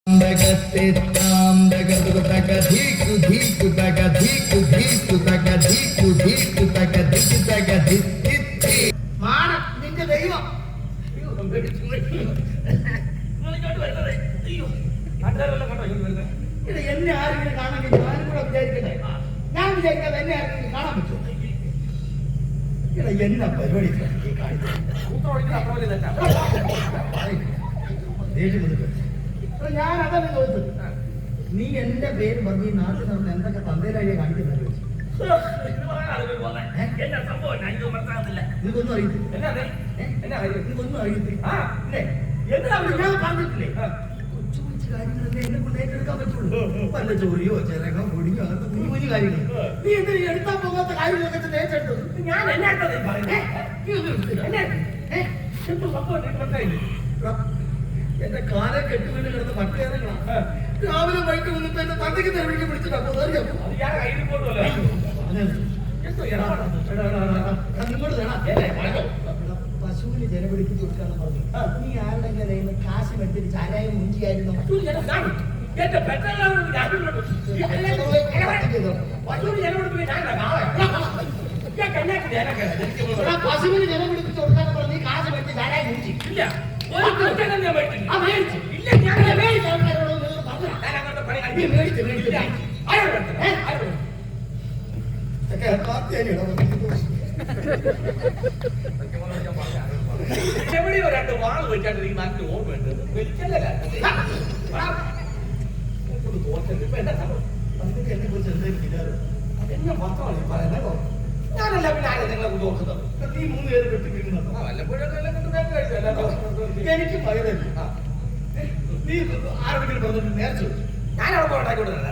നിന്റെ ദൈവം എന്നെ ആരെങ്കിലും കാണാൻ ഞാനും കൂടെ വിചാരിക്കട്ടെ. ഞാൻ വിചാരിക്കാതെ എന്നെ ആരെങ്കിലും കാണാൻ പറ്റുമോ? എന്നാ പരിപാടി ഞാൻ അതന്നെ ചോദിച്ചത്. നീ എന്റെ പേര് പറഞ്ഞ് ഈ നാട്ടിൽ നമ്മൾ എന്തൊക്കെ തന്തേരാഴിയെ കാണിക്കുന്നത് നിനക്കൊന്നും അറിയത്തില്ല. നിനക്കൊന്നും അറിയത്തില്ല. ഞാൻ പറഞ്ഞിട്ടില്ലേ കൊച്ചു കൊച്ചു കാര്യങ്ങളല്ലേ എന്നെ കൊണ്ട് ഏറ്റെടുക്കാൻ പറ്റുള്ളൂ. വല്ല ജോലിയോ ചിറകോ പൊടിയോ അങ്ങനത്തെ കുഞ്ഞു കുഞ്ഞു കാര്യങ്ങൾ. നീ എന്ത് എടുത്താൻ പോകാത്ത കാര്യങ്ങളൊക്കെ ഏറ്റെടുത്തു. ഞാൻ എന്റെ കാലെ കെട്ടുകൊണ്ട് കിടന്ന് മറ്റേറങ്ങളാ. രാവിലെ വൈകിട്ട് വന്നിട്ട് എന്റെ തന്തയ്ക്ക് തെരുവിലേക്ക് പിടിച്ചിട്ടാ പശുവിന് ജലപിടിപ്പിച്ച് കൊടുക്കാന്ന് പറഞ്ഞു. നീ ആരുടെ കയ്യിൽ കാശ് എടുത്തിട്ട് ചാരായം മുഞ്ചിയായിരുന്നു. പശുവിന് ജലപിടിപ്പിച്ച് കൊടുക്കാന്ന് പറഞ്ഞു. നീ കാശ് എടുത്ത് ചാരായം മുഞ്ചി രണ്ട് വാള് വെച്ചാണ്ട് ഈ നാട്ടിൽ ഓർമ്മയുണ്ട്. എന്നെ കുറിച്ച് എന്തായാലും എന്നെ മാത്രമാണ് പറയുന്നത്. ഞാനല്ല പിന്നെ ആരെ നിങ്ങളെ കുറിച്ച് ഓർക്കുന്നത്. നീ 3 പേര് കെട്ടിപ്പിടിക്കുന്നത് എനിക്ക് മകനല്ല. നീ ആരോടെങ്കിലും പറഞ്ഞിട്ട് നേർച്ചു. ഞാനവിടെ ഉണ്ടാക്കിക്കൊണ്ടിരുന്നത്